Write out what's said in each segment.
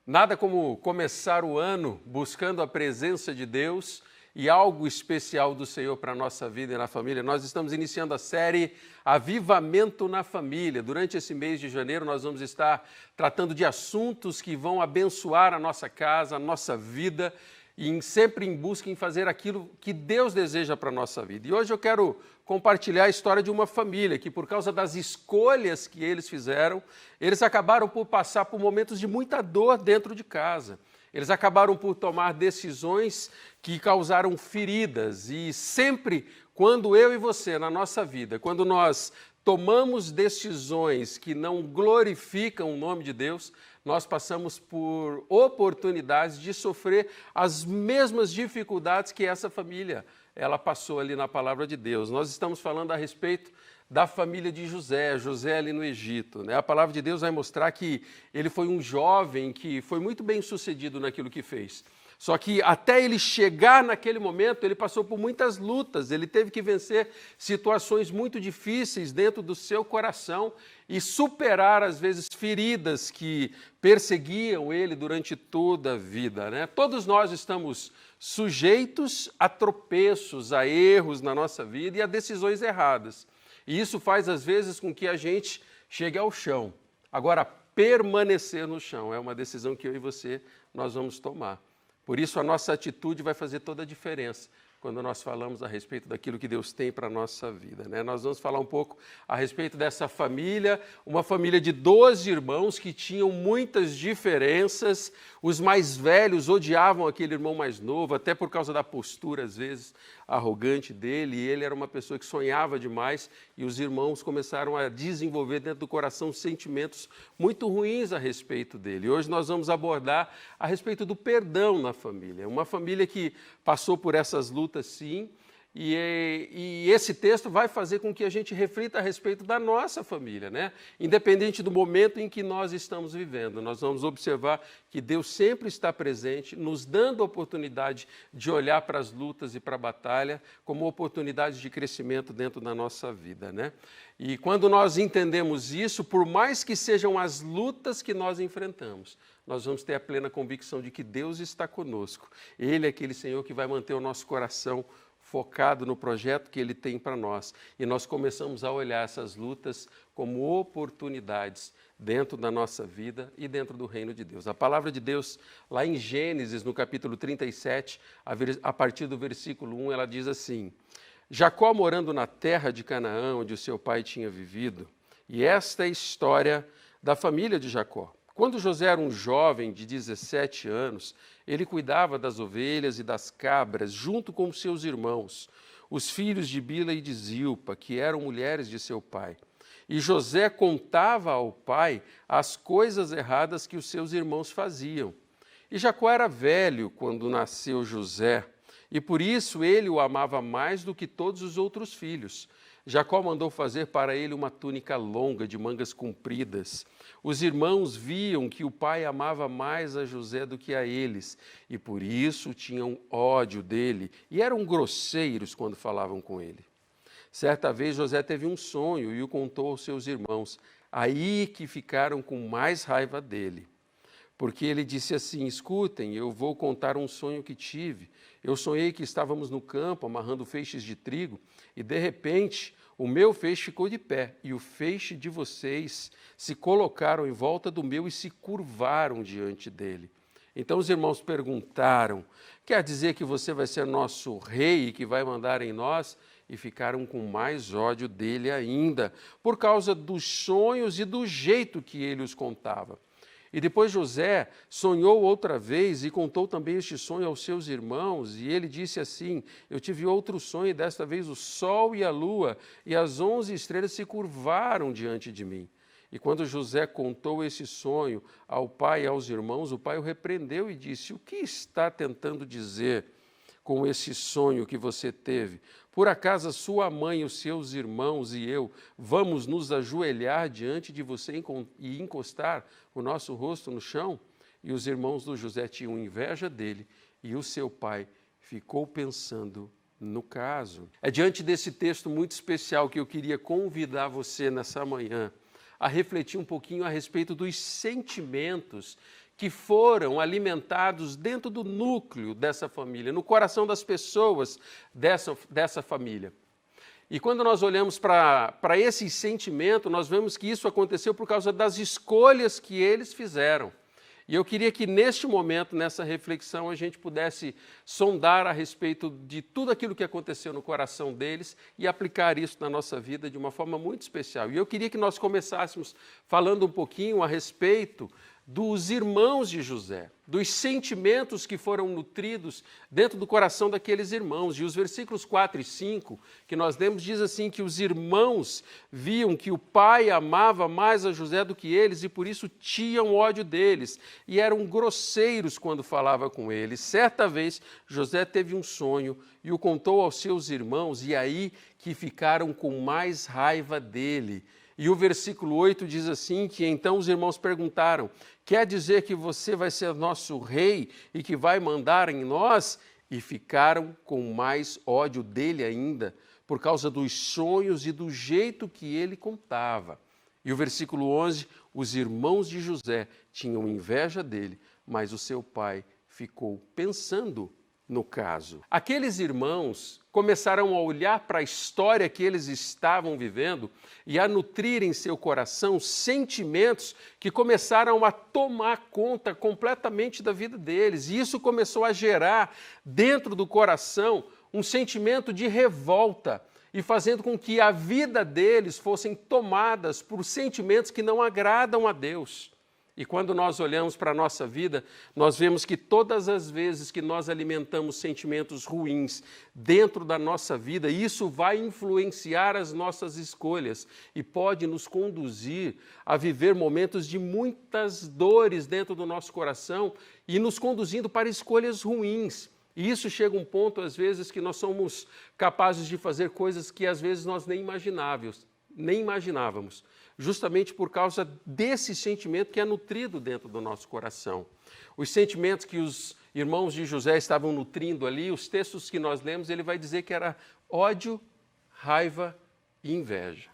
Nada como começar o ano buscando a presença de Deus e algo especial do Senhor para a nossa vida e na família. Nós estamos iniciando a série Avivamento na Família. Durante esse mês de janeiro nós vamos estar tratando de assuntos que vão abençoar a nossa casa, a nossa vida, e sempre em busca em fazer aquilo que Deus deseja para a nossa vida. E hoje eu quero compartilhar a história de uma família que, por causa das escolhas que eles fizeram, eles acabaram por passar por momentos de muita dor dentro de casa. Eles acabaram por tomar decisões que causaram feridas. E sempre, quando eu e você, na nossa vida, quando nós tomamos decisões que não glorificam o nome de Deus, nós passamos por oportunidades de sofrer as mesmas dificuldades que essa família ela passou ali na palavra de Deus. Nós estamos falando a respeito da família de José, José ali no Egito, né? A palavra de Deus vai mostrar que ele foi um jovem que foi muito bem sucedido naquilo que fez. Só que até ele chegar naquele momento, ele passou por muitas lutas, ele teve que vencer situações muito difíceis dentro do seu coração e superar, às vezes, feridas que perseguiam ele durante toda a vida, né? Todos nós estamos sujeitos a tropeços, a erros na nossa vida e a decisões erradas. E isso faz, às vezes, com que a gente chegue ao chão. Agora, permanecer no chão é uma decisão que eu e você nós vamos tomar. Por isso, a nossa atitude vai fazer toda a diferença quando nós falamos a respeito daquilo que Deus tem para a nossa vida, né? Nós vamos falar um pouco a respeito dessa família, uma família de 12 irmãos que tinham muitas diferenças. Os mais velhos odiavam aquele irmão mais novo, até por causa da postura, às vezes, arrogante dele. E ele era uma pessoa que sonhava demais e os irmãos começaram a desenvolver dentro do coração sentimentos muito ruins a respeito dele. Hoje nós vamos abordar a respeito do perdão na família. Uma família que passou por essas lutas, sim, e esse texto vai fazer com que a gente reflita a respeito da nossa família, né? Independente do momento em que nós estamos vivendo, nós vamos observar que Deus sempre está presente, nos dando a oportunidade de olhar para as lutas e para a batalha como oportunidades de crescimento dentro da nossa vida, né? E quando nós entendemos isso, por mais que sejam as lutas que nós enfrentamos, nós vamos ter a plena convicção de que Deus está conosco. Ele é aquele Senhor que vai manter o nosso coração focado no projeto que Ele tem para nós. E nós começamos a olhar essas lutas como oportunidades dentro da nossa vida e dentro do reino de Deus. A palavra de Deus, lá em Gênesis, no capítulo 37, a partir do versículo 1, ela diz assim: Jacó morando na terra de Canaã, onde o seu pai tinha vivido, e esta é a história da família de Jacó. Quando José era um jovem de 17 anos, ele cuidava das ovelhas e das cabras junto com seus irmãos, os filhos de Bila e de Zilpa, que eram mulheres de seu pai. E José contava ao pai as coisas erradas que os seus irmãos faziam. E Jacó era velho quando nasceu José, e por isso ele o amava mais do que todos os outros filhos. Jacó mandou fazer para ele uma túnica longa de mangas compridas. Os irmãos viam que o pai amava mais a José do que a eles, e por isso tinham ódio dele, e eram grosseiros quando falavam com ele. Certa vez José teve um sonho e o contou aos seus irmãos, aí que ficaram com mais raiva dele. Porque ele disse assim: escutem, eu vou contar um sonho que tive. Eu sonhei que estávamos no campo amarrando feixes de trigo e, de repente, o meu feixe ficou de pé e o feixe de vocês se colocaram em volta do meu e se curvaram diante dele. Então os irmãos perguntaram: quer dizer que você vai ser nosso rei e que vai mandar em nós? E ficaram com mais ódio dele ainda, por causa dos sonhos e do jeito que ele os contava. E depois José sonhou outra vez e contou também este sonho aos seus irmãos. E ele disse assim: eu tive outro sonho e desta vez o sol e a lua e as 11 estrelas se curvaram diante de mim. E quando José contou esse sonho ao pai e aos irmãos, o pai o repreendeu e disse: o que está tentando dizer com esse sonho que você teve? Por acaso a sua mãe, os seus irmãos e eu vamos nos ajoelhar diante de você e encostar o nosso rosto no chão? E os irmãos do José tinham inveja dele e o seu pai ficou pensando no caso. É diante desse texto muito especial que eu queria convidar você nessa manhã a refletir um pouquinho a respeito dos sentimentos que foram alimentados dentro do núcleo dessa família, no coração das pessoas dessa família. E quando nós olhamos para esse sentimento, nós vemos que isso aconteceu por causa das escolhas que eles fizeram. E eu queria que neste momento, nessa reflexão, a gente pudesse sondar a respeito de tudo aquilo que aconteceu no coração deles e aplicar isso na nossa vida de uma forma muito especial. E eu queria que nós começássemos falando um pouquinho a respeito dos irmãos de José, dos sentimentos que foram nutridos dentro do coração daqueles irmãos. E os versículos 4 e 5 que nós lemos diz assim que os irmãos viam que o pai amava mais a José do que eles e por isso tinham ódio deles e eram grosseiros quando falava com eles. Certa vez José teve um sonho e o contou aos seus irmãos e aí que ficaram com mais raiva dele. E o versículo 8 diz assim, que então os irmãos perguntaram, quer dizer que você vai ser nosso rei e que vai mandar em nós? E ficaram com mais ódio dele ainda, por causa dos sonhos e do jeito que ele contava. E o versículo 11, os irmãos de José tinham inveja dele, mas o seu pai ficou pensando no caso. Aqueles irmãos começaram a olhar para a história que eles estavam vivendo e a nutrir em seu coração sentimentos que começaram a tomar conta completamente da vida deles. E isso começou a gerar dentro do coração um sentimento de revolta e fazendo com que a vida deles fossem tomadas por sentimentos que não agradam a Deus. E quando nós olhamos para a nossa vida, nós vemos que todas as vezes que nós alimentamos sentimentos ruins dentro da nossa vida, isso vai influenciar as nossas escolhas e pode nos conduzir a viver momentos de muitas dores dentro do nosso coração e nos conduzindo para escolhas ruins. E isso chega a um ponto, às vezes, que nós somos capazes de fazer coisas que, às vezes, nós nem imaginávamos. Justamente por causa desse sentimento que é nutrido dentro do nosso coração. Os sentimentos que os irmãos de José estavam nutrindo ali, os textos que nós lemos, ele vai dizer que era ódio, raiva e inveja.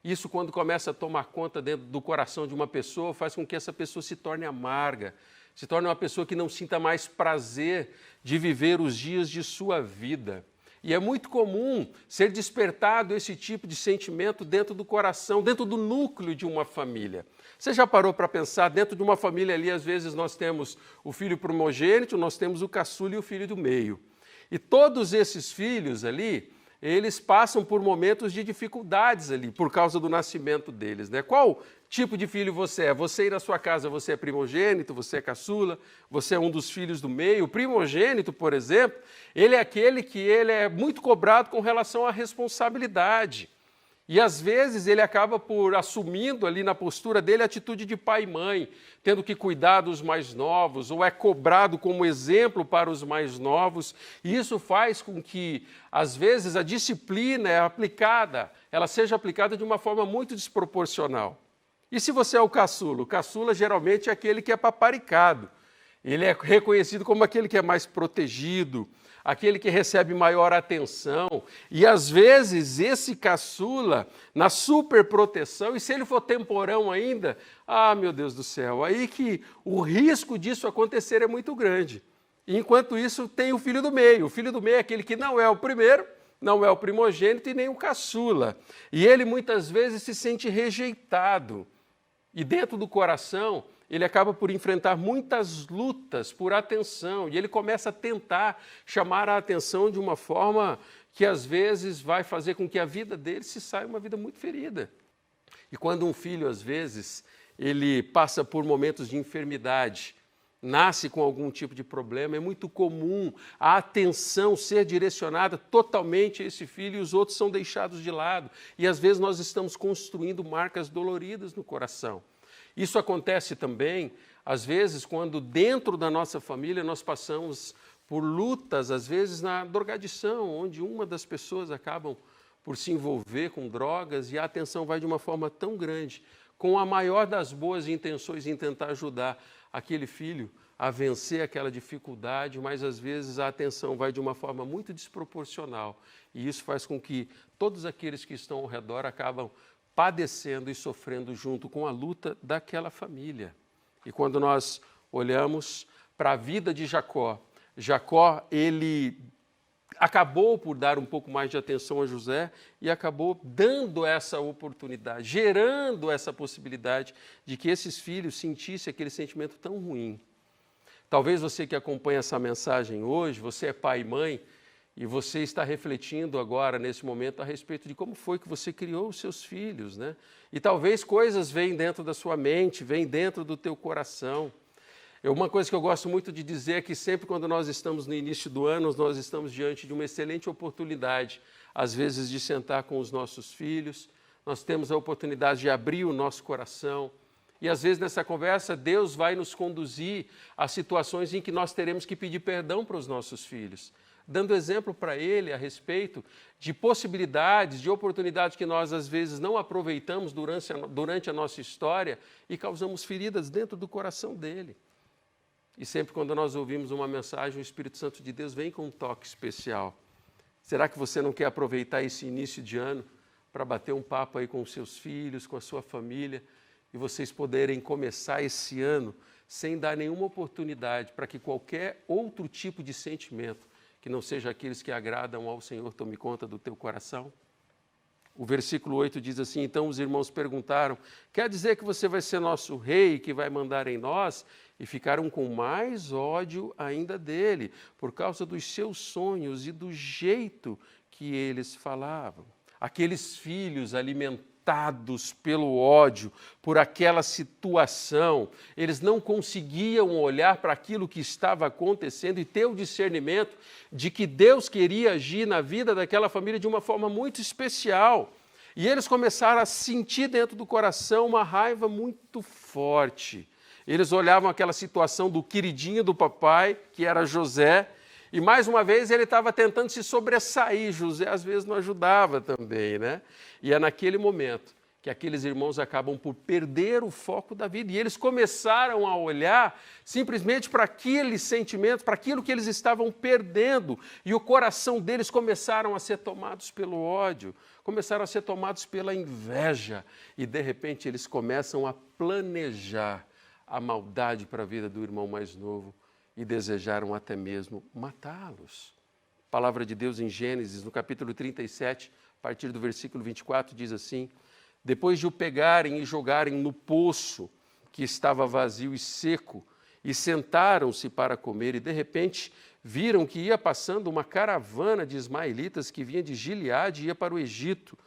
Isso, quando começa a tomar conta dentro do coração de uma pessoa, faz com que essa pessoa se torne amarga, se torne uma pessoa que não sinta mais prazer de viver os dias de sua vida. E é muito comum ser despertado esse tipo de sentimento dentro do coração, dentro do núcleo de uma família. Você já parou para pensar, dentro de uma família ali, às vezes nós temos o filho primogênito, nós temos o caçula e o filho do meio. E todos esses filhos ali, eles passam por momentos de dificuldades ali, por causa do nascimento deles, né? Qual tipo de filho você é? Você aí na sua casa, você é primogênito, você é caçula, você é um dos filhos do meio. O primogênito, por exemplo, ele é aquele que ele é muito cobrado com relação à responsabilidade. E às vezes ele acaba por assumindo ali na postura dele a atitude de pai e mãe, tendo que cuidar dos mais novos, ou é cobrado como exemplo para os mais novos. E isso faz com que, às vezes, a disciplina ela seja aplicada de uma forma muito desproporcional. E se você é o caçula geralmente é aquele que é paparicado. Ele é reconhecido como aquele que é mais protegido, aquele que recebe maior atenção. E, às vezes, esse caçula, na superproteção, e se ele for temporão ainda, meu Deus do céu, aí que o risco disso acontecer é muito grande. E, enquanto isso, tem o filho do meio. O filho do meio é aquele que não é o primeiro, não é o primogênito e nem o caçula. E ele, muitas vezes, se sente rejeitado. E, dentro do coração, ele acaba por enfrentar muitas lutas por atenção e ele começa a tentar chamar a atenção de uma forma que às vezes vai fazer com que a vida dele se saia uma vida muito ferida. E quando um filho, às vezes, ele passa por momentos de enfermidade, nasce com algum tipo de problema, é muito comum a atenção ser direcionada totalmente a esse filho e os outros são deixados de lado. E às vezes nós estamos construindo marcas doloridas no coração. Isso acontece também, às vezes, quando dentro da nossa família nós passamos por lutas, às vezes na drogadição, onde uma das pessoas acabam por se envolver com drogas e a atenção vai de uma forma tão grande, com a maior das boas intenções em tentar ajudar aquele filho a vencer aquela dificuldade, mas às vezes a atenção vai de uma forma muito desproporcional e isso faz com que todos aqueles que estão ao redor acabam padecendo e sofrendo junto com a luta daquela família. E quando nós olhamos para a vida de Jacó, Jacó, ele acabou por dar um pouco mais de atenção a José e acabou dando essa oportunidade, gerando essa possibilidade de que esses filhos sentissem aquele sentimento tão ruim. Talvez você que acompanha essa mensagem hoje, você é pai e mãe, e você está refletindo agora, nesse momento, a respeito de como foi que você criou os seus filhos, né? E talvez coisas vêm dentro da sua mente, vêm dentro do teu coração. Uma coisa que eu gosto muito de dizer é que sempre quando nós estamos no início do ano, nós estamos diante de uma excelente oportunidade, às vezes de sentar com os nossos filhos, nós temos a oportunidade de abrir o nosso coração, e às vezes nessa conversa Deus vai nos conduzir a situações em que nós teremos que pedir perdão para os nossos filhos, dando exemplo para ele a respeito de possibilidades, de oportunidades que nós às vezes não aproveitamos durante a nossa história e causamos feridas dentro do coração dele. E sempre quando nós ouvimos uma mensagem, o Espírito Santo de Deus vem com um toque especial. Será que você não quer aproveitar esse início de ano para bater um papo aí com os seus filhos, com a sua família, e vocês poderem começar esse ano sem dar nenhuma oportunidade para que qualquer outro tipo de sentimento, que não seja aqueles que agradam ao Senhor, tome conta do teu coração? O versículo 8 diz assim: então os irmãos perguntaram, quer dizer que você vai ser nosso rei, que vai mandar em nós? E ficaram com mais ódio ainda dele, por causa dos seus sonhos e do jeito que eles falavam. Aqueles filhos alimentados pelo ódio, por aquela situação, eles não conseguiam olhar para aquilo que estava acontecendo e ter o discernimento de que Deus queria agir na vida daquela família de uma forma muito especial. E eles começaram a sentir dentro do coração uma raiva muito forte. Eles olhavam aquela situação do queridinho do papai, que era José, e mais uma vez ele estava tentando se sobressair. José às vezes não ajudava também, né? E é naquele momento que aqueles irmãos acabam por perder o foco da vida. E eles começaram a olhar simplesmente para aqueles sentimentos, para aquilo que eles estavam perdendo. E o coração deles começaram a ser tomados pelo ódio, começaram a ser tomados pela inveja. E de repente eles começam a planejar a maldade para a vida do irmão mais novo e desejaram até mesmo matá-los. A palavra de Deus em Gênesis, no capítulo 37, a partir do versículo 24, diz assim: depois de o pegarem e jogarem no poço que estava vazio e seco, e sentaram-se para comer, e de repente viram que ia passando uma caravana de ismaelitas que vinha de Gileade e ia para o Egito.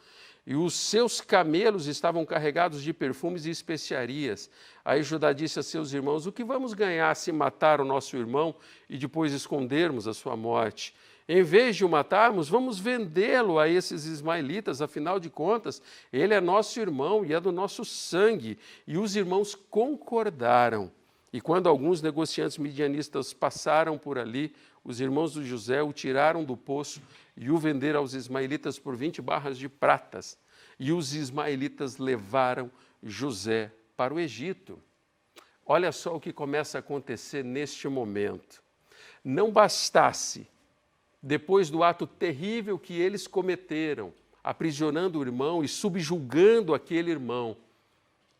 E os seus camelos estavam carregados de perfumes e especiarias. Aí Judá disse a seus irmãos: o que vamos ganhar se matar o nosso irmão e depois escondermos a sua morte? Em vez de o matarmos, vamos vendê-lo a esses ismaelitas, afinal de contas, ele é nosso irmão e é do nosso sangue. E os irmãos concordaram. E quando alguns negociantes midianistas passaram por ali, os irmãos de José o tiraram do poço e o venderam aos ismaelitas por 20 barras de pratas. E os ismaelitas levaram José para o Egito. Olha só o que começa a acontecer neste momento. Não bastasse, depois do ato terrível que eles cometeram, aprisionando o irmão e subjugando aquele irmão,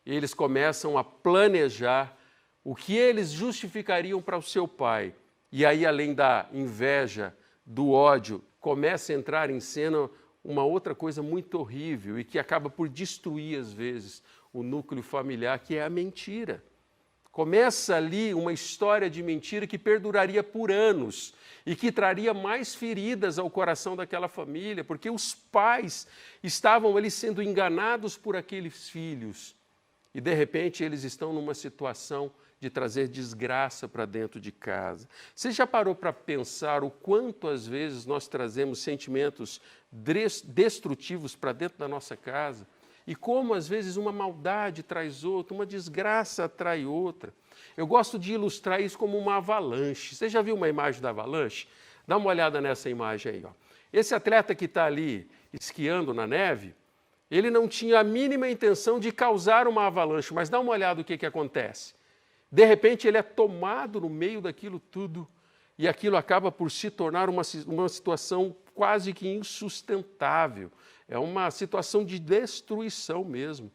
eles começam a planejar o que eles justificariam para o seu pai. E aí, além da inveja, do ódio, começa a entrar em cena uma outra coisa muito horrível e que acaba por destruir, às vezes, o núcleo familiar, que é a mentira. Começa ali uma história de mentira que perduraria por anos e que traria mais feridas ao coração daquela família, porque os pais estavam ali sendo enganados por aqueles filhos. E, de repente, eles estão numa situação de trazer desgraça para dentro de casa. Você já parou para pensar o quanto, às vezes, nós trazemos sentimentos destrutivos para dentro da nossa casa? E como, às vezes, uma maldade traz outra, uma desgraça atrai outra. Eu gosto de ilustrar isso como uma avalanche. Você já viu uma imagem da avalanche? Dá uma olhada nessa imagem aí. Ó. Esse atleta que está ali esquiando na neve, ele não tinha a mínima intenção de causar uma avalanche, mas dá uma olhada no que acontece. De repente, ele é tomado no meio daquilo tudo e aquilo acaba por se tornar uma situação quase que insustentável. É uma situação de destruição mesmo.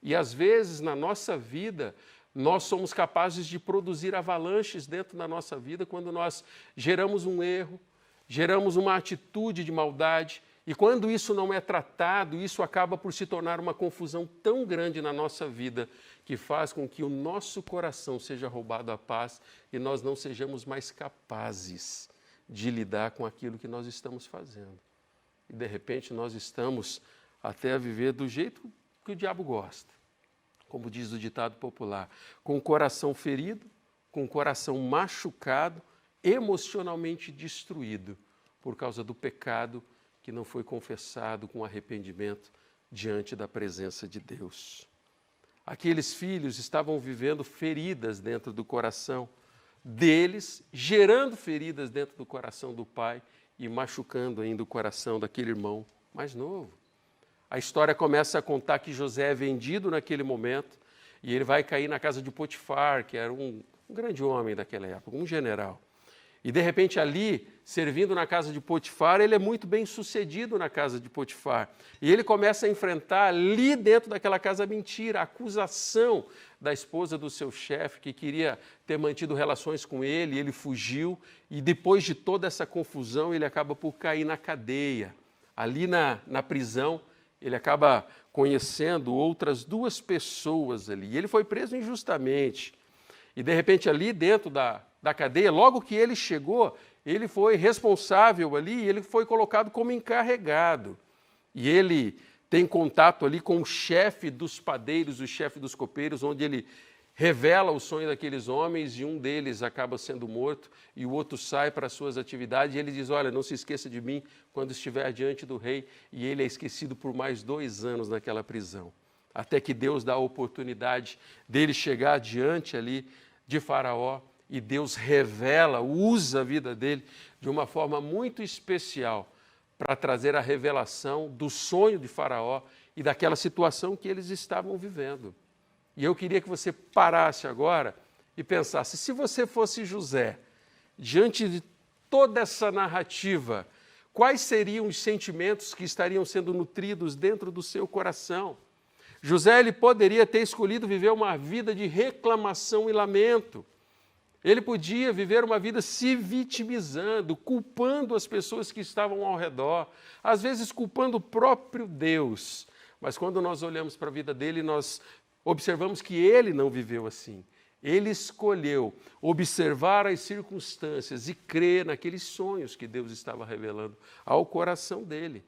E, às vezes, na nossa vida, Nós somos capazes de produzir avalanches dentro da nossa vida quando nós geramos um erro, geramos uma atitude de maldade, e quando isso não é tratado, isso acaba por se tornar uma confusão tão grande na nossa vida, que faz com que o nosso coração seja roubado à paz e nós não sejamos mais capazes de lidar com aquilo que nós estamos fazendo. E de repente nós estamos até a viver do jeito que o diabo gosta, como diz o ditado popular, com o coração ferido, com o coração machucado, emocionalmente destruído, por causa do pecado que não foi confessado com arrependimento diante da presença de Deus. Aqueles filhos estavam vivendo feridas dentro do coração deles, gerando feridas dentro do coração do pai e machucando ainda o coração daquele irmão mais novo. A história começa a contar que José é vendido naquele momento e ele vai cair na casa de Potifar, que era um grande homem daquela época, um general. E de repente ali, servindo na casa de Potifar, ele é muito bem sucedido na casa de Potifar. E ele começa a enfrentar ali dentro daquela casa a mentira, a acusação da esposa do seu chefe, que queria ter mantido relações com ele, e ele fugiu. E depois de toda essa confusão, ele acaba por cair na cadeia. Ali na prisão, ele acaba conhecendo outras 2 pessoas ali. E ele foi preso injustamente. E de repente ali dentro da cadeia, logo que ele chegou, ele foi responsável ali, ele foi colocado como encarregado. E ele tem contato ali com o chefe dos padeiros, o chefe dos copeiros, onde ele revela o sonho daqueles homens e um deles acaba sendo morto e o outro sai para as suas atividades e ele diz, olha, não se esqueça de mim quando estiver diante do rei, e ele é esquecido por mais 2 anos naquela prisão, até que Deus dá a oportunidade dele chegar diante ali de Faraó e Deus revela, usa a vida dele de uma forma muito especial para trazer a revelação do sonho de Faraó e daquela situação que eles estavam vivendo. E eu queria que você parasse agora e pensasse, se você fosse José, diante de toda essa narrativa, quais seriam os sentimentos que estariam sendo nutridos dentro do seu coração? José, ele poderia ter escolhido viver uma vida de reclamação e lamento. Ele podia viver uma vida se vitimizando, culpando as pessoas que estavam ao redor, às vezes culpando o próprio Deus. Mas quando nós olhamos para a vida dele, nós observamos que ele não viveu assim. Ele escolheu observar as circunstâncias e crer naqueles sonhos que Deus estava revelando ao coração dele.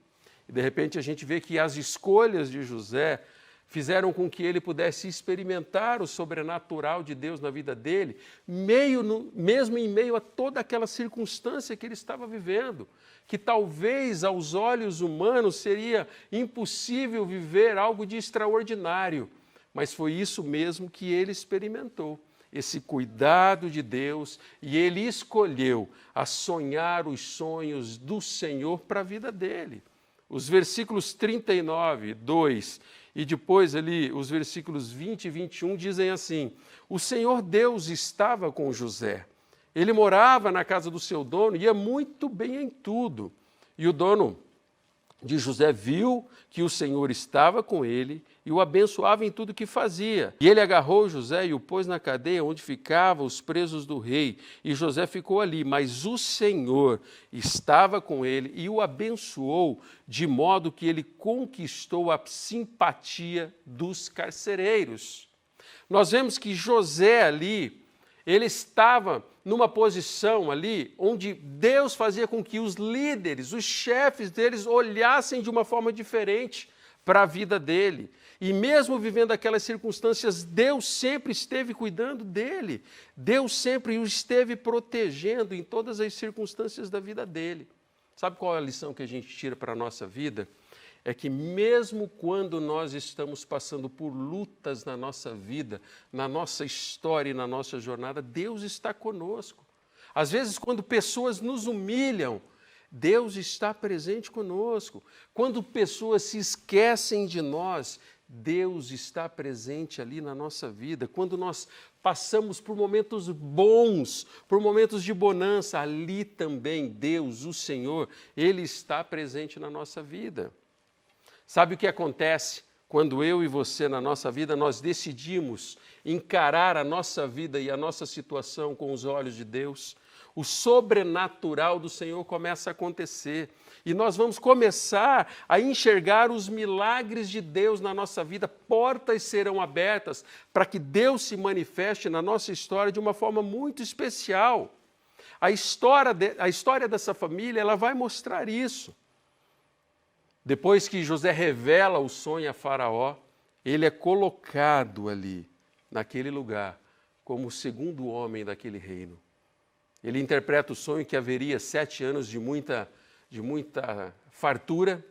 E de repente a gente vê que as escolhas de José fizeram com que ele pudesse experimentar o sobrenatural de Deus na vida dele, mesmo em meio a toda aquela circunstância que ele estava vivendo, que talvez aos olhos humanos seria impossível viver algo de extraordinário, mas foi isso mesmo que ele experimentou, esse cuidado de Deus, e ele escolheu a sonhar os sonhos do Senhor para a vida dele. Os versículos 39, 2, e depois ali os versículos 20 e 21 dizem assim, o Senhor Deus estava com José, ele morava na casa do seu dono, ia muito bem em tudo, e o dono de José viu que o Senhor estava com ele e o abençoava em tudo que fazia. E ele agarrou José e o pôs na cadeia onde ficavam os presos do rei. E José ficou ali, mas o Senhor estava com ele e o abençoou, de modo que ele conquistou a simpatia dos carcereiros. Nós vemos que José ali, ele estava numa posição ali onde Deus fazia com que os líderes, os chefes deles olhassem de uma forma diferente para a vida dele. E mesmo vivendo aquelas circunstâncias, Deus sempre esteve cuidando dele. Deus sempre o esteve protegendo em todas as circunstâncias da vida dele. Sabe qual é a lição que a gente tira para a nossa vida? É que mesmo quando nós estamos passando por lutas na nossa vida, na nossa história e na nossa jornada, Deus está conosco. Às vezes, quando pessoas nos humilham, Deus está presente conosco. Quando pessoas se esquecem de nós, Deus está presente ali na nossa vida. Quando nós passamos por momentos bons, por momentos de bonança, ali também Deus, o Senhor, Ele está presente na nossa vida. Sabe o que acontece quando eu e você, na nossa vida, nós decidimos encarar a nossa vida e a nossa situação com os olhos de Deus, o sobrenatural do Senhor começa a acontecer. E nós vamos começar a enxergar os milagres de Deus na nossa vida. Portas serão abertas para que Deus se manifeste na nossa história de uma forma muito especial. A história dessa família, ela vai mostrar isso. Depois que José revela o sonho a Faraó, ele é colocado ali, naquele lugar, como o segundo homem daquele reino. Ele interpreta o sonho que haveria 7 anos de muita fartura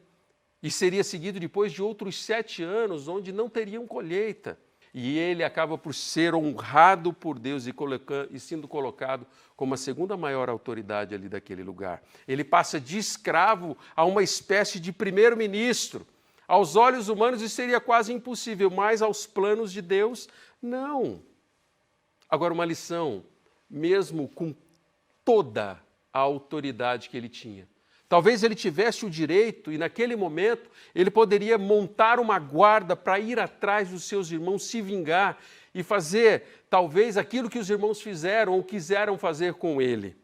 e seria seguido depois de outros 7 anos onde não teriam colheita. E ele acaba por ser honrado por Deus e sendo colocado como a segunda maior autoridade ali daquele lugar. Ele passa de escravo a uma espécie de primeiro-ministro. Aos olhos humanos isso seria quase impossível, mas aos planos de Deus, não. Agora, uma lição, mesmo com toda a autoridade que ele tinha. Talvez ele tivesse o direito, e naquele momento ele poderia montar uma guarda para ir atrás dos seus irmãos, se vingar e fazer talvez aquilo que os irmãos fizeram ou quiseram fazer com ele.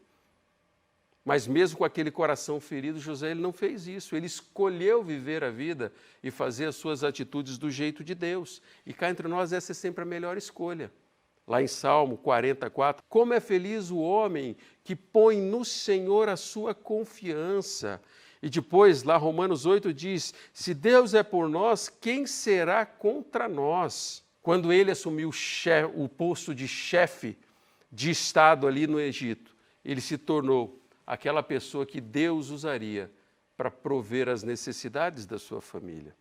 Mas mesmo com aquele coração ferido, José ele não fez isso. Ele escolheu viver a vida e fazer as suas atitudes do jeito de Deus. E cá entre nós essa é sempre a melhor escolha. Lá em Salmo 44, como é feliz o homem que põe no Senhor a sua confiança. E depois, lá Romanos 8 diz, se Deus é por nós, quem será contra nós? Quando ele assumiu o posto de chefe de Estado ali no Egito, ele se tornou aquela pessoa que Deus usaria para prover as necessidades da sua família.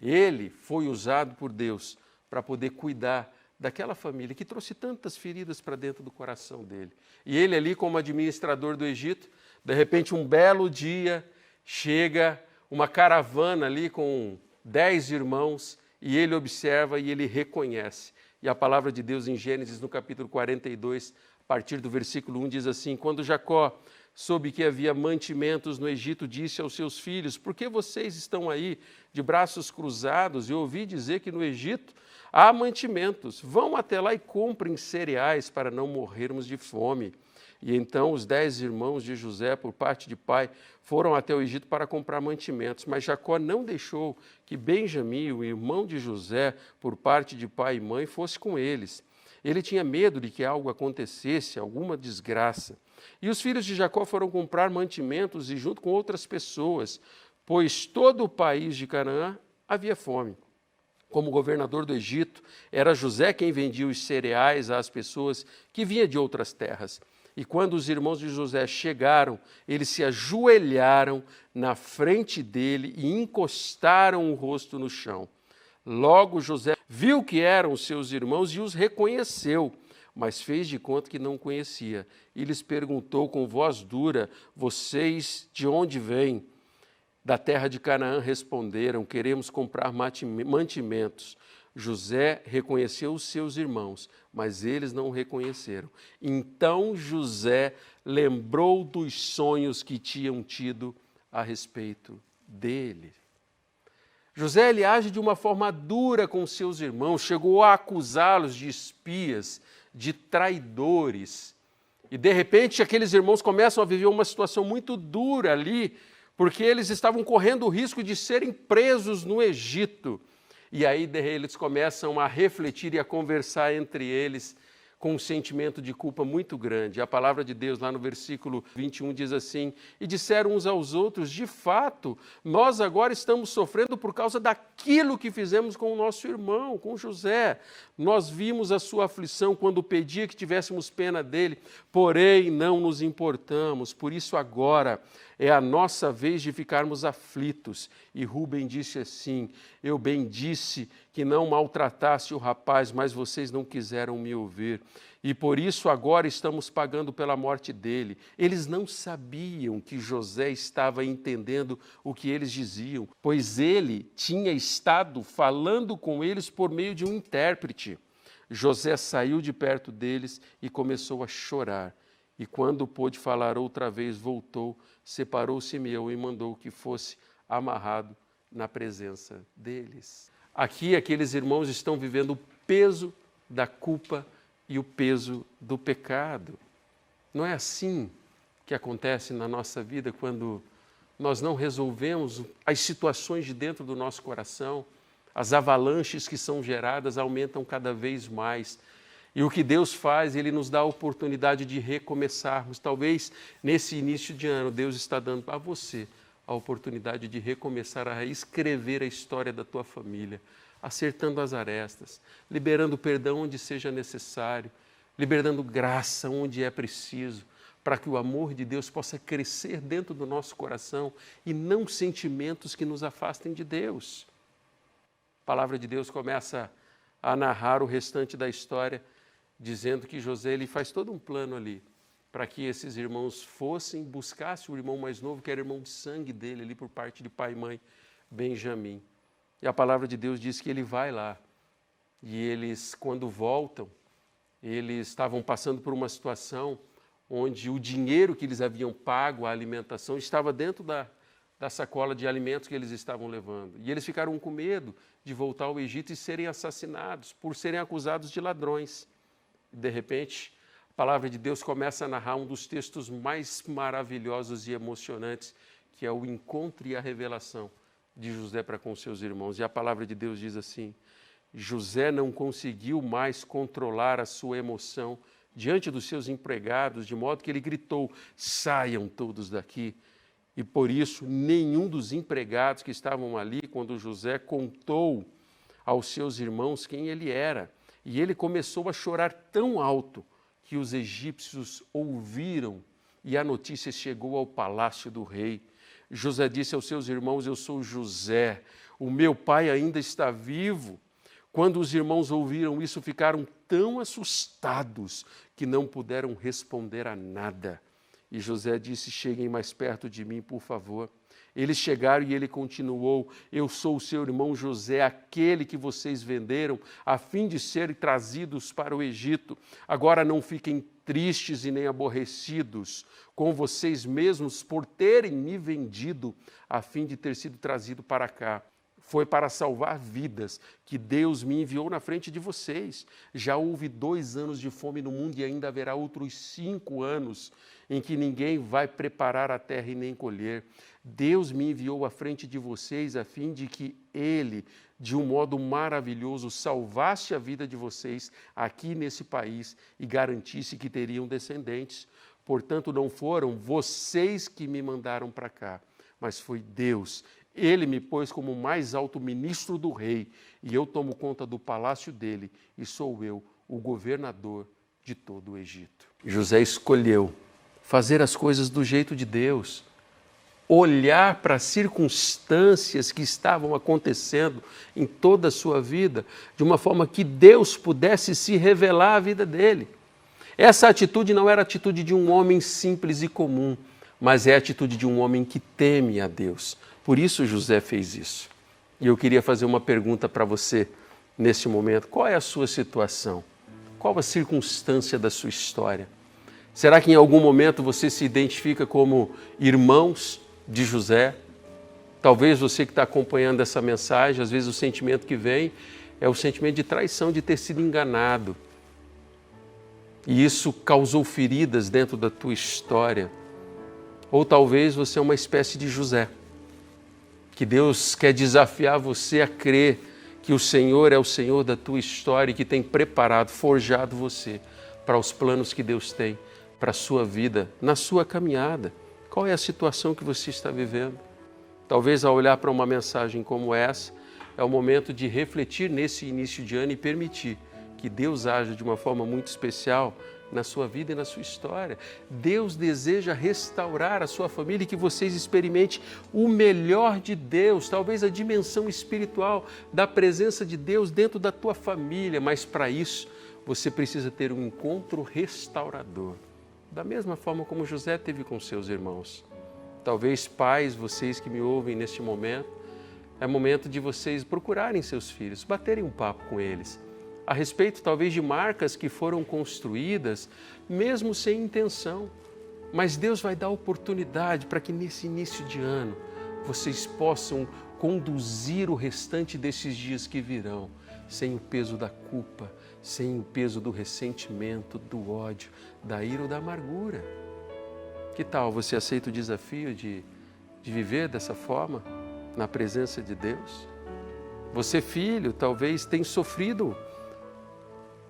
Ele foi usado por Deus para poder cuidar daquela família que trouxe tantas feridas para dentro do coração dele. E ele ali, como administrador do Egito, de repente um belo dia, chega uma caravana ali com 10 irmãos e ele observa e ele reconhece. E a palavra de Deus em Gênesis, no capítulo 42, a partir do versículo 1, diz assim, quando Jacó soube que havia mantimentos no Egito, disse aos seus filhos, por que vocês estão aí de braços cruzados? Eu ouvi dizer que no Egito há mantimentos, vão até lá e comprem cereais para não morrermos de fome. E então os 10 irmãos de José, por parte de pai, foram até o Egito para comprar mantimentos. Mas Jacó não deixou que Benjamim, o irmão de José, por parte de pai e mãe, fosse com eles. Ele tinha medo de que algo acontecesse, alguma desgraça. E os filhos de Jacó foram comprar mantimentos e junto com outras pessoas, pois todo o país de Canaã havia fome. Como governador do Egito, era José quem vendia os cereais às pessoas que vinham de outras terras. E quando os irmãos de José chegaram, eles se ajoelharam na frente dele e encostaram o rosto no chão. Logo José viu que eram os seus irmãos e os reconheceu, mas fez de conta que não conhecia. E lhes perguntou com voz dura, vocês de onde vêm? Da terra de Canaã responderam, queremos comprar mantimentos. José reconheceu os seus irmãos, mas eles não o reconheceram. Então José lembrou dos sonhos que tinham tido a respeito dele. José ele age de uma forma dura com seus irmãos, chegou a acusá-los de espias, de traidores. E de repente aqueles irmãos começam a viver uma situação muito dura ali, porque eles estavam correndo o risco de serem presos no Egito. E aí eles começam a refletir e a conversar entre eles com um sentimento de culpa muito grande. A palavra de Deus lá no versículo 21 diz assim, e disseram uns aos outros, de fato, nós agora estamos sofrendo por causa daquilo que fizemos com o nosso irmão, com José. Nós vimos a sua aflição quando pedia que tivéssemos pena dele, porém não nos importamos, por isso agora é a nossa vez de ficarmos aflitos. E Rúben disse assim, eu bem disse que não maltratasse o rapaz, mas vocês não quiseram me ouvir. E por isso agora estamos pagando pela morte dele. Eles não sabiam que José estava entendendo o que eles diziam, pois ele tinha estado falando com eles por meio de um intérprete. José saiu de perto deles e começou a chorar. E quando pôde falar outra vez, voltou, separou Simeão e mandou que fosse amarrado na presença deles. Aqui, aqueles irmãos estão vivendo o peso da culpa e o peso do pecado. Não é assim que acontece na nossa vida quando nós não resolvemos as situações de dentro do nosso coração, as avalanches que são geradas aumentam cada vez mais. E o que Deus faz, Ele nos dá a oportunidade de recomeçarmos. Talvez nesse início de ano, Deus está dando a você a oportunidade de recomeçar a escrever a história da tua família, acertando as arestas, liberando perdão onde seja necessário, liberando graça onde é preciso, para que o amor de Deus possa crescer dentro do nosso coração e não sentimentos que nos afastem de Deus. A palavra de Deus começa a narrar o restante da história, dizendo que José ele faz todo um plano ali, para que esses irmãos buscassem o irmão mais novo, que era irmão de sangue dele, ali por parte de pai e mãe, Benjamim. E a palavra de Deus diz que ele vai lá. E eles, quando voltam, eles estavam passando por uma situação onde o dinheiro que eles haviam pago, a alimentação, estava dentro da sacola de alimentos que eles estavam levando. E eles ficaram com medo de voltar ao Egito e serem assassinados, por serem acusados de ladrões. E, de repente, a palavra de Deus começa a narrar um dos textos mais maravilhosos e emocionantes, que é o encontro e a revelação de José para com seus irmãos. E a palavra de Deus diz assim: José não conseguiu mais controlar a sua emoção diante dos seus empregados, de modo que ele gritou: saiam todos daqui. E por isso, nenhum dos empregados que estavam ali, quando José contou aos seus irmãos quem ele era, e ele começou a chorar tão alto que os egípcios ouviram e a notícia chegou ao palácio do rei. José disse aos seus irmãos: eu sou José, o meu pai ainda está vivo. Quando os irmãos ouviram isso, ficaram tão assustados que não puderam responder a nada. E José disse: cheguem mais perto de mim, por favor. Eles chegaram e ele continuou: eu sou o seu irmão José, aquele que vocês venderam, a fim de serem trazidos para o Egito. Agora não fiquem tristes e nem aborrecidos com vocês mesmos por terem me vendido, a fim de ter sido trazido para cá. Foi para salvar vidas que Deus me enviou na frente de vocês. Já houve 2 anos de fome no mundo e ainda haverá outros 5 anos em que ninguém vai preparar a terra e nem colher. Deus me enviou à frente de vocês a fim de que Ele, de um modo maravilhoso, salvasse a vida de vocês aqui nesse país e garantisse que teriam descendentes. Portanto, não foram vocês que me mandaram para cá, mas foi Deus. Ele me pôs como mais alto ministro do rei, e eu tomo conta do palácio dele, e sou eu o governador de todo o Egito. José escolheu fazer as coisas do jeito de Deus, olhar para as circunstâncias que estavam acontecendo em toda a sua vida, de uma forma que Deus pudesse se revelar à vida dele. Essa atitude não era a atitude de um homem simples e comum, mas é a atitude de um homem que teme a Deus. Por isso José fez isso. E eu queria fazer uma pergunta para você neste momento. Qual é a sua situação? Qual a circunstância da sua história? Será que em algum momento você se identifica como irmãos de José? Talvez você que está acompanhando essa mensagem, às vezes o sentimento que vem é o sentimento de traição, de ter sido enganado. E isso causou feridas dentro da tua história. Ou talvez você é uma espécie de José, que Deus quer desafiar você a crer que o Senhor é o Senhor da tua história e que tem preparado, forjado você para os planos que Deus tem para a sua vida, na sua caminhada. Qual é a situação que você está vivendo? Talvez ao olhar para uma mensagem como essa, é o momento de refletir nesse início de ano e permitir que Deus haja de uma forma muito especial na sua vida e na sua história. Deus deseja restaurar a sua família e que vocês experimentem o melhor de Deus, talvez a dimensão espiritual da presença de Deus dentro da tua família, mas para isso você precisa ter um encontro restaurador, da mesma forma como José teve com seus irmãos. Talvez pais, vocês que me ouvem neste momento, é momento de vocês procurarem seus filhos, baterem um papo com eles, a respeito talvez de marcas que foram construídas, mesmo sem intenção. Mas Deus vai dar oportunidade para que nesse início de ano vocês possam conduzir o restante desses dias que virão, sem o peso da culpa, sem o peso do ressentimento, do ódio, da ira ou da amargura. Que tal você aceita o desafio de viver dessa forma, na presença de Deus? Você, filho, talvez tenha sofrido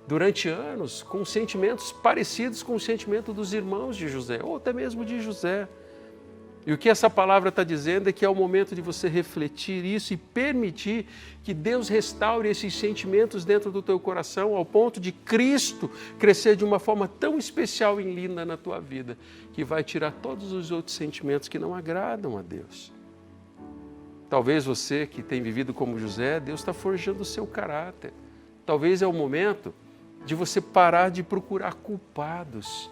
durante anos com sentimentos parecidos com o sentimento dos irmãos de José, ou até mesmo de José. E o que essa palavra está dizendo é que é o momento de você refletir isso e permitir que Deus restaure esses sentimentos dentro do teu coração, ao ponto de Cristo crescer de uma forma tão especial e linda na tua vida, que vai tirar todos os outros sentimentos que não agradam a Deus. Talvez você que tem vivido como José, Deus está forjando o seu caráter. Talvez é o momento de você parar de procurar culpados.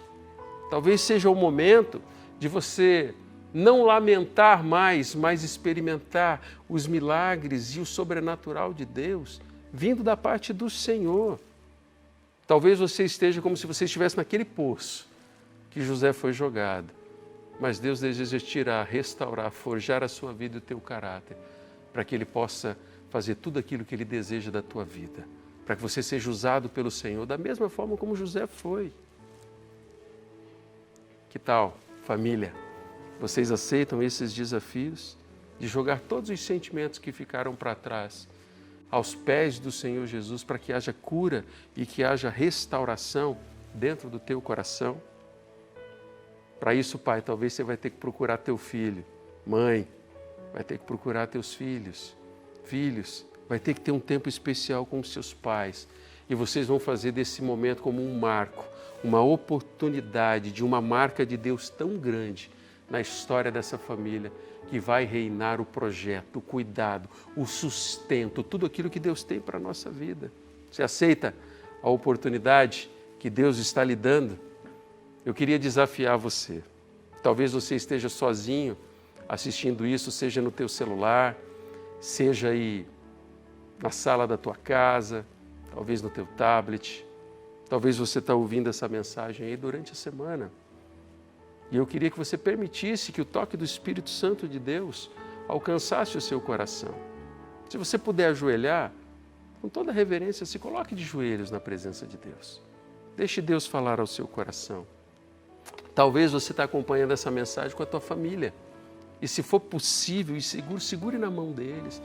Talvez seja o momento de você não lamentar mais, mas experimentar os milagres e o sobrenatural de Deus vindo da parte do Senhor. Talvez você esteja como se você estivesse naquele poço que José foi jogado, mas Deus deseja tirar, restaurar, forjar a sua vida e o teu caráter, para que Ele possa fazer tudo aquilo que Ele deseja da tua vida, para que você seja usado pelo Senhor da mesma forma como José foi. Que tal, família? Vocês aceitam esses desafios de jogar todos os sentimentos que ficaram para trás aos pés do Senhor Jesus, para que haja cura e que haja restauração dentro do teu coração? Para isso, pai, talvez você vai ter que procurar teu filho. Mãe, vai ter que procurar teus filhos. Filhos, vai ter que ter um tempo especial com os seus pais. E vocês vão fazer desse momento como um marco, uma oportunidade de uma marca de Deus tão grande na história dessa família, que vai reinar o projeto, o cuidado, o sustento, tudo aquilo que Deus tem para a nossa vida. Você aceita a oportunidade que Deus está lhe dando? Eu queria desafiar você. Talvez você esteja sozinho assistindo isso, seja no teu celular, seja aí na sala da tua casa, talvez no teu tablet. Talvez você está ouvindo essa mensagem aí durante a semana. E eu queria que você permitisse que o toque do Espírito Santo de Deus alcançasse o seu coração. Se você puder ajoelhar, com toda reverência, se coloque de joelhos na presença de Deus. Deixe Deus falar ao seu coração. Talvez você está acompanhando essa mensagem com a tua família. E se for possível e seguro, segure na mão deles.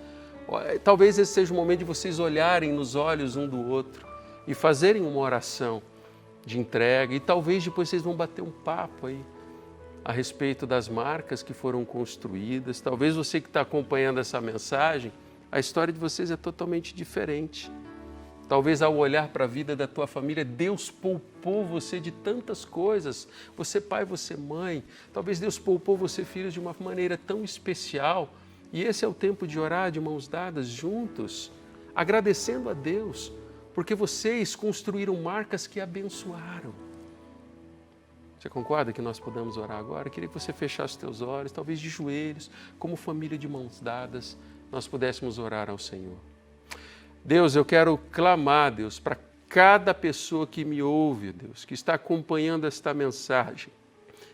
Talvez esse seja o momento de vocês olharem nos olhos um do outro e fazerem uma oração de entrega. E talvez depois vocês vão bater um papo aí a respeito das marcas que foram construídas. Talvez você que está acompanhando essa mensagem, a história de vocês é totalmente diferente. Talvez ao olhar para a vida da tua família, Deus poupou você de tantas coisas. Você pai, você mãe. Talvez Deus poupou você, filhos, de uma maneira tão especial. E esse é o tempo de orar de mãos dadas juntos, agradecendo a Deus, porque vocês construíram marcas que abençoaram. Você concorda que nós podemos orar agora? Eu queria que você fechasse os teus olhos, talvez de joelhos, como família de mãos dadas, nós pudéssemos orar ao Senhor. Deus, eu quero clamar, Deus, para cada pessoa que me ouve, Deus, que está acompanhando esta mensagem,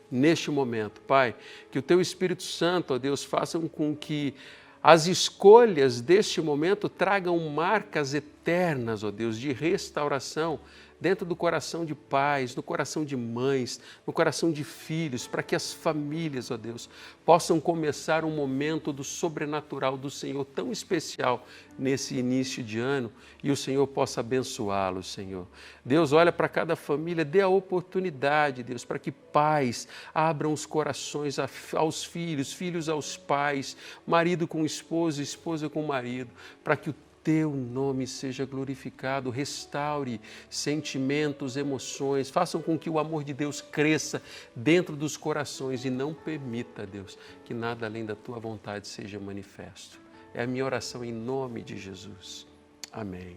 neste momento, Pai, que o Teu Espírito Santo, ó Deus, façam com que as escolhas deste momento tragam marcas eternas, ó Deus, de restauração dentro do coração de pais, no coração de mães, no coração de filhos, para que as famílias, ó Deus, possam começar um momento do sobrenatural do Senhor tão especial nesse início de ano e o Senhor possa abençoá-los, Senhor. Deus, olha para cada família, dê a oportunidade, Deus, para que pais abram os corações aos filhos, filhos aos pais, marido com esposa, esposa com marido, para que o Teu nome seja glorificado, restaure sentimentos, emoções, façam com que o amor de Deus cresça dentro dos corações e não permita, Deus, que nada além da Tua vontade seja manifesto. É a minha oração em nome de Jesus. Amém.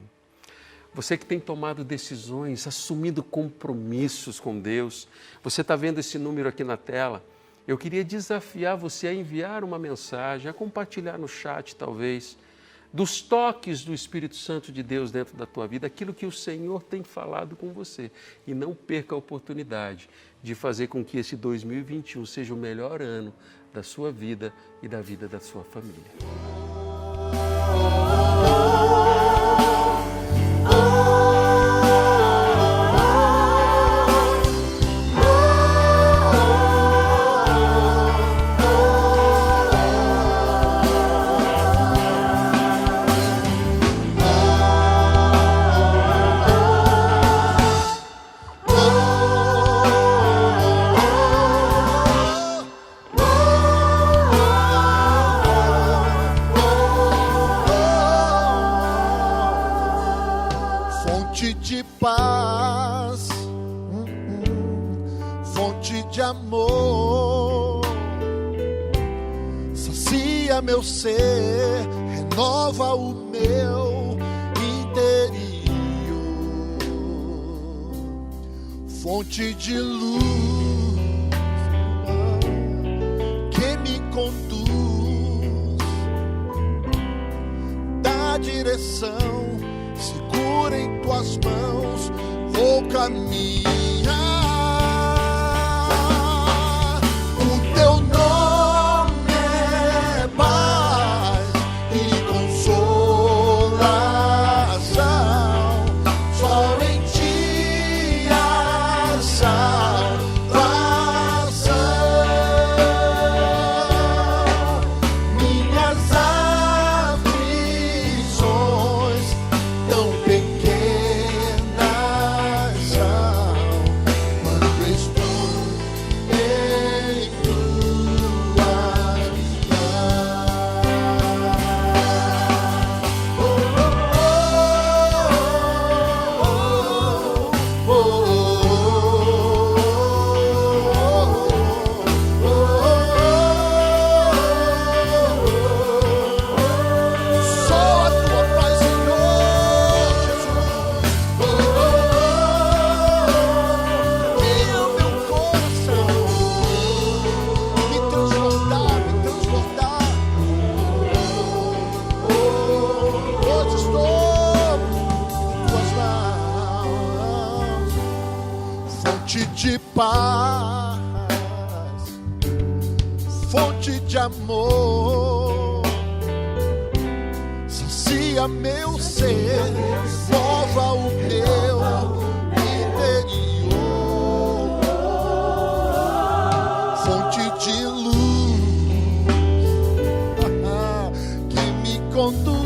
Você que tem tomado decisões, assumindo compromissos com Deus, você está vendo esse número aqui na tela? Eu queria desafiar você a enviar uma mensagem, a compartilhar no chat talvez, dos toques do Espírito Santo de Deus dentro da tua vida, aquilo que o Senhor tem falado com você. E não perca a oportunidade de fazer com que esse 2021 seja o melhor ano da sua vida e da vida da sua família. fonte de amor, sacia meu ser, renova o meu interior, fonte de luz que me conduz, dá direção, segura em tuas mãos, vou caminhar. De paz, fonte de amor, sacia meu ser, renova o meu interior, fonte de luz que me conduz,